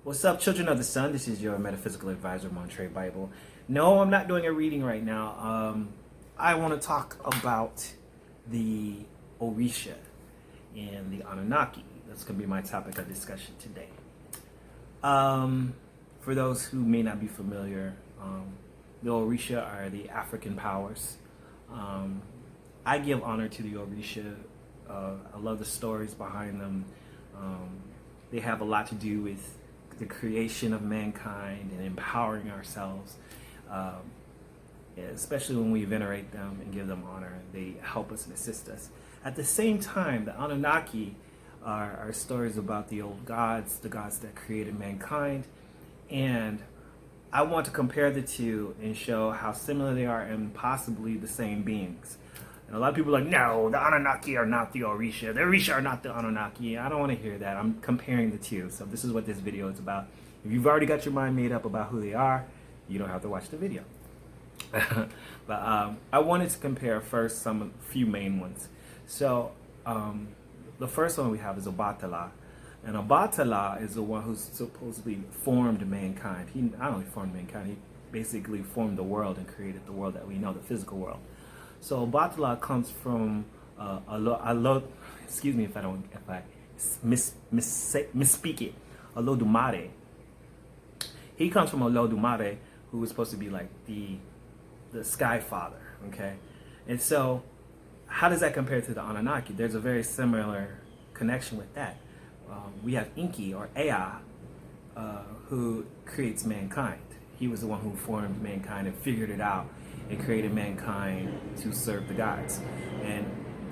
What's up, children of the sun? This is your metaphysical advisor, Montre Bible. No, I'm not doing a reading right now. I want to talk about the Orisha and the Anunnaki. That's going to be my topic of discussion today. For those who may not be familiar, the Orisha are the African powers. I give honor to the Orisha. I love the stories behind them. They have a lot to do with the creation of mankind and empowering ourselves, especially when we venerate them and give them honor. They help us and assist us. At the same time, the Anunnaki are stories about the old gods, the gods that created mankind, and I want to compare the two and show how similar they are and possibly the same beings. And a lot of people are like, no, the Anunnaki are not the Orisha. The Orisha are not the Anunnaki. I don't want to hear that. I'm comparing the two. So this is what this video is about. If you've already got your mind made up about who they are, you don't have to watch the video. But I wanted to compare first a few main ones. So the first one we have is Obatala. And Obatala is the one who's supposedly formed mankind. He not only formed mankind, he basically formed the world and created the world that we know, the physical world. So Obatala comes from excuse me if I misspeak it, Olodumare. He comes from Olodumare, who was supposed to be like the sky father, okay? And so how does that compare to the Anunnaki? There's a very similar connection with that. We have Enki, or Ea, who creates mankind. He was the one who formed mankind and figured it out and created mankind to serve the gods. And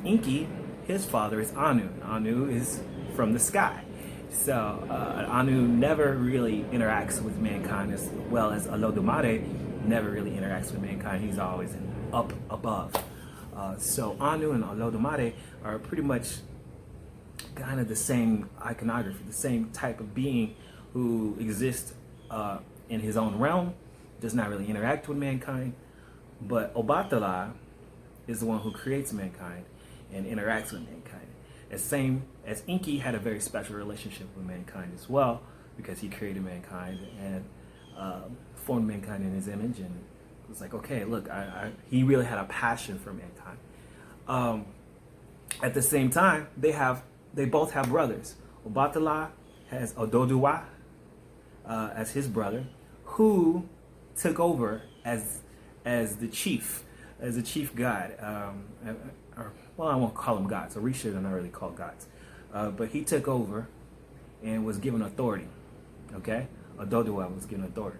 Enki, his father, is Anu. Anu is from the sky. So Anu never really interacts with mankind, as well as Olodumare never really interacts with mankind. He's always up above. So Anu and Olodumare are pretty much kind of the same iconography, the same type of being who exists in his own realm, does not really interact with mankind. But Obatala is the one who creates mankind and interacts with mankind. As same as Enki had a very special relationship with mankind as well, because he created mankind and formed mankind in his image, and it was like, okay, look, he really had a passion for mankind. At the same time, they both have brothers. Obatala has Ododuwa as his brother, who took over as the chief god. Well, I won't call them gods. Orisha are not really called gods, but he took over and was given authority. Okay, Ododuwa was given authority.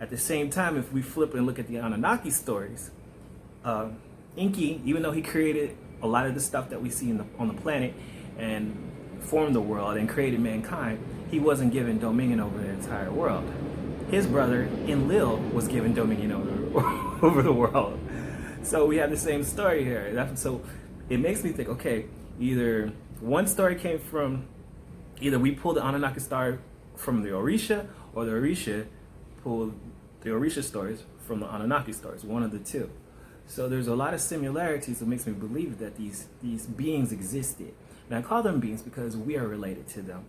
At the same time, if we flip and look at the Anunnaki stories, Enki, even though he created a lot of the stuff that we see on the planet and formed the world and created mankind, he wasn't given dominion over the entire world. His brother Enlil was given dominion over the world. So we have the same story here. So it makes me think, okay, either one story came from, either we pulled the Anunnaki story from the Orisha, or the Orisha pulled the Orisha stories from the Anunnaki stories, one of the two. So there's a lot of similarities that makes me believe that these beings existed. And I call them beings because we are related to them.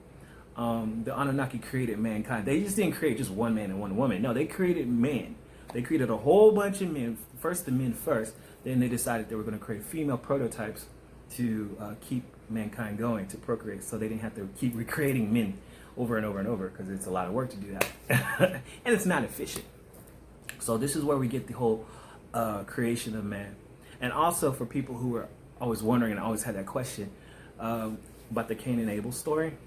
The Anunnaki created mankind. They just didn't create just one man and one woman. No, they created men. They created a whole bunch of men. First the men first. Then they decided they were going to create female prototypes to keep mankind going, to procreate, so they didn't have to keep recreating men over and over and over, because it's a lot of work to do that. And it's not efficient. So this is where we get the whole creation of man. And also for people who are always wondering and always had that question about the Cain and Abel story,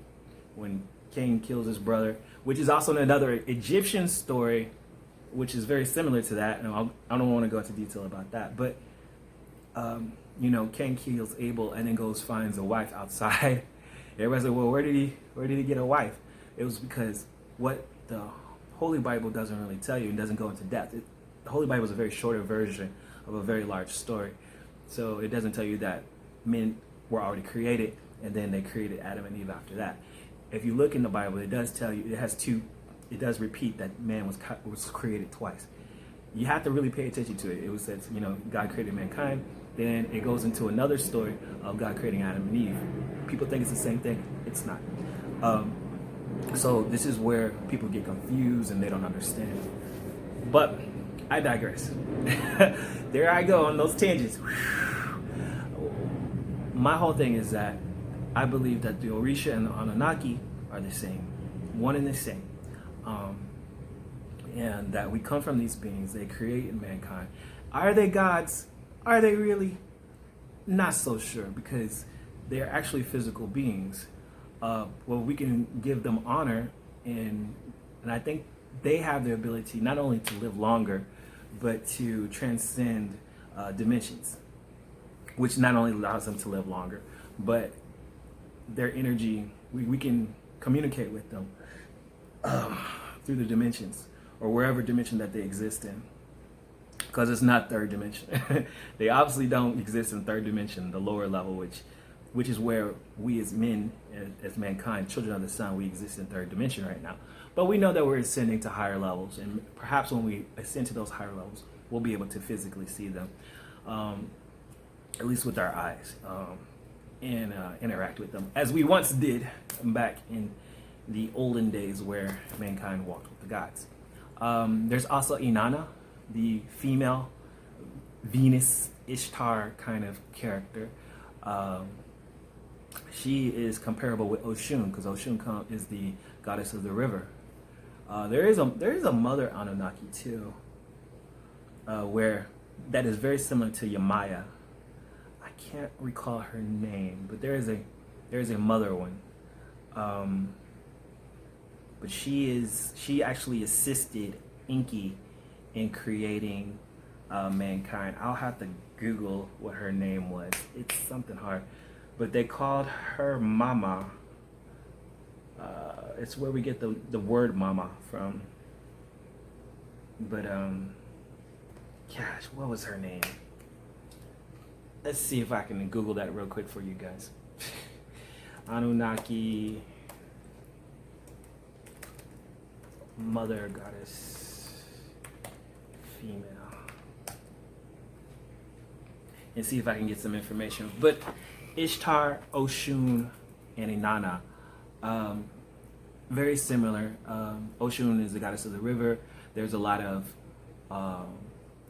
when Cain kills his brother, which is also another Egyptian story, which is very similar to that, and I don't want to go into detail about that, but Cain kills Abel and then finds a wife outside. Everybody's like, well, where did he get a wife? It was because what the Holy Bible doesn't really tell you and doesn't go into depth. The Holy Bible is a very shorter version of a very large story, so it doesn't tell you that men were already created and then they created Adam and Eve after that. If you look in the Bible, it does tell you, it does repeat that man was created twice. You have to really pay attention to it. It was said, God created mankind. Then it goes into another story of God creating Adam and Eve. People think it's the same thing. It's not. So this is where people get confused and they don't understand. But I digress. There I go on those tangents. My whole thing is that I believe that the Orisha and the Anunnaki are the same, one and the same. And that we come from these beings, they created mankind. Are they gods? Are they really? Not so sure, because they're actually physical beings. Well, we can give them honor, and I think they have the ability not only to live longer, but to transcend dimensions, which not only allows them to live longer, but their energy, we can communicate with them through the dimensions, or wherever dimension that they exist in, because it's not third dimension. They obviously don't exist in third dimension, the lower level, which is where we as men, as mankind, children of the sun, we exist in third dimension right now. But we know that we're ascending to higher levels, and perhaps when we ascend to those higher levels, we'll be able to physically see them, at least with our eyes, and interact with them, as we once did back in the olden days where mankind walked with the gods. There's also Inanna, the female Venus Ishtar kind of character. She is comparable with Oshun, because Oshun is the goddess of the river. There is a mother Anunnaki too, where that is very similar to Yamaya. I can't recall her name, but there is a mother one. But she actually assisted Enki in creating mankind. I'll have to Google what her name was. It's something hard, but they called her Mama. It's where we get the word Mama from. But gosh, what was her name? Let's see if I can Google that real quick for you guys. Anunnaki mother goddess female, and see if I can get some information. But Ishtar, Oshun, and Inanna, very similar. Oshun is the goddess of the river. There's a lot of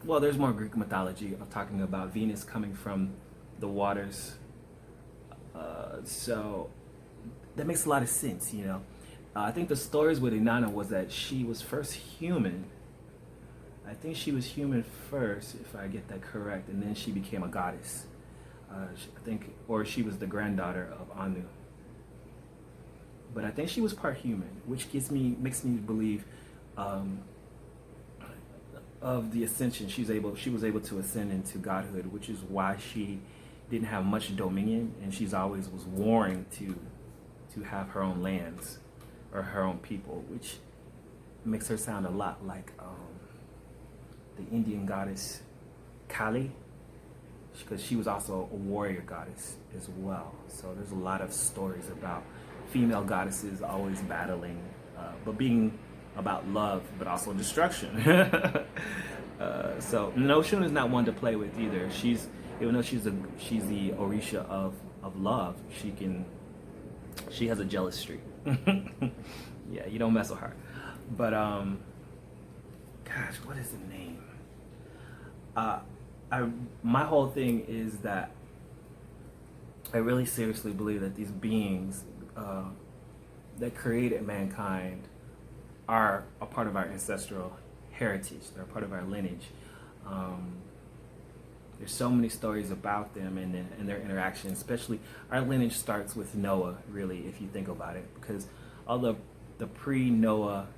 well, there's more Greek mythology of talking about Venus coming from the waters, so that makes a lot of sense, you know. I think the stories with Inanna was that she was first human. I think she was human first, if I get that correct, and then she became a goddess. I think, or she was the granddaughter of Anu. But I think she was part human, which makes me believe of the ascension. She was able to ascend into godhood, which is why she didn't have much dominion, and she's always was warring to have her own lands or her own people, which makes her sound a lot like the Indian goddess Kali, because she was also a warrior goddess as well. So there's a lot of stories about female goddesses always battling, but being about love, but also destruction. So Oshun is not one to play with either. Even though she's the Orisha of love, she has a jealous streak. Yeah, you don't mess with her. But gosh, what is the name? My whole thing is that I really seriously believe that these beings that created mankind are a part of our ancestral heritage. They're a part of our lineage. There's so many stories about them and their interaction. Especially, our lineage starts with Noah, really, if you think about it, because all the pre-Noah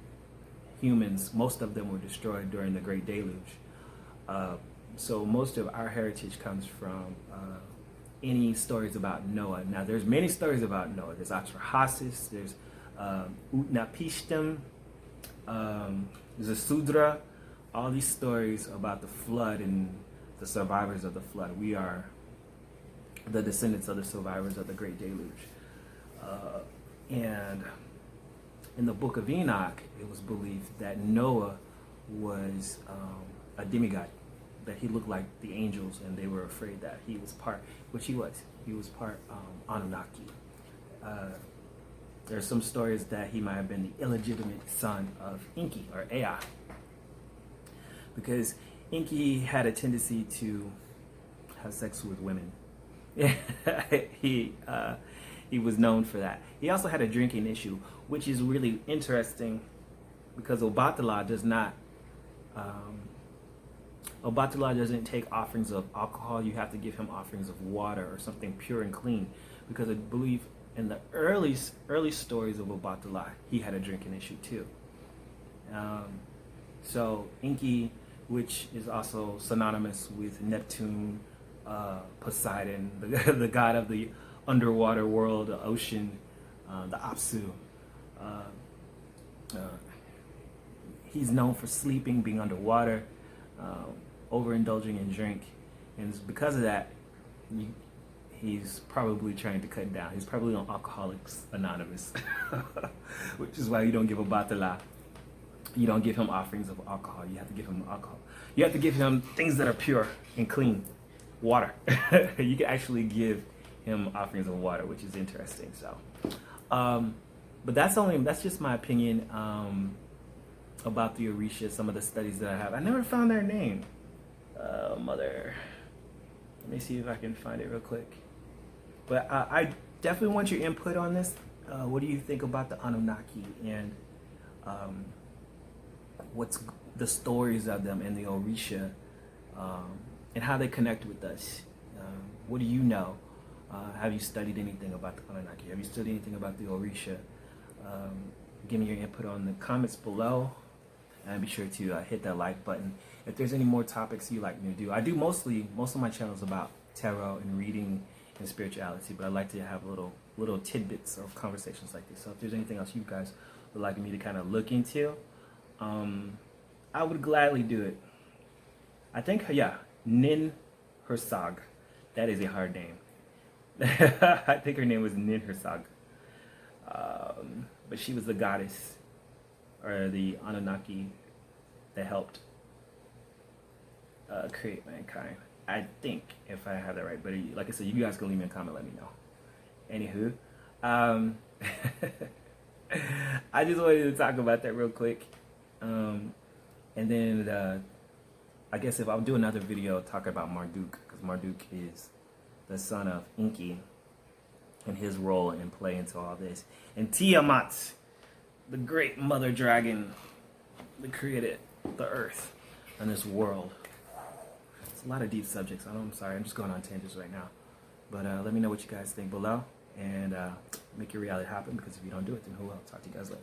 humans, most of them were destroyed during the Great Deluge. So most of our heritage comes from any stories about Noah. Now, there's many stories about Noah. There's Atrahasis, there's Utnapishtim, there's a Sudra. All these stories about the flood and the survivors of the flood. We are the descendants of the survivors of the Great Deluge. And in the book of Enoch, it was believed that Noah was a demigod, that he looked like the angels, and they were afraid that he was part, which he was. He was part Anunnaki. There are some stories that he might have been the illegitimate son of Enki or Ai, because Enki had a tendency to have sex with women. he was known for that. He also had a drinking issue, which is really interesting because Obatala doesn't take offerings of alcohol. You have to give him offerings of water or something pure and clean, because I believe in the early stories of Obatala, he had a drinking issue too. So Enki, which is also synonymous with Neptune, Poseidon, the god of the underwater world, the ocean, the Apsu. He's known for sleeping, being underwater, overindulging in drink, and because of that, he's probably trying to cut down. He's probably on Alcoholics Anonymous, which is why you don't give Obatala. You don't give him offerings of alcohol. You have to give him alcohol. You have to give him things that are pure and clean, water. You can actually give him offerings of water, which is interesting. So, but that's just my opinion about the Orisha. Some of the studies that I have, I never found their name. Mother, let me see if I can find it real quick. But I definitely want your input on this. What do you think about the Anunnaki, and what's the stories of them and the Orisha, and how they connect with us? What do you know? Have you studied anything about the Anunnaki? Have you studied anything about the Orisha? Give me your input on the comments below, and be sure to hit that like button. If there's any more topics you'd like me to do, I do most of my channels about tarot and reading and spirituality, but I like to have little tidbits of conversations like this. So if there's anything else you guys would like me to kind of look into, I would gladly do it. I think, yeah, Nin Hersag. That is a hard name. I think her name was Nin Hersag. But she was the goddess, or the Anunnaki, that helped create mankind. I think, if I have that right. But like I said, you guys can leave me a comment, let me know. Anywho, I just wanted to talk about that real quick. And then I guess if I'll do another video talking about Marduk, because Marduk is the son of Enki and his role and play into all this. And Tiamat, the great mother dragon that created the earth and this world. It's a lot of deep subjects. I'm sorry, I'm just going on tangents right now. But let me know what you guys think below, and make your reality happen, because if you don't do it, then who will? Talk to you guys later.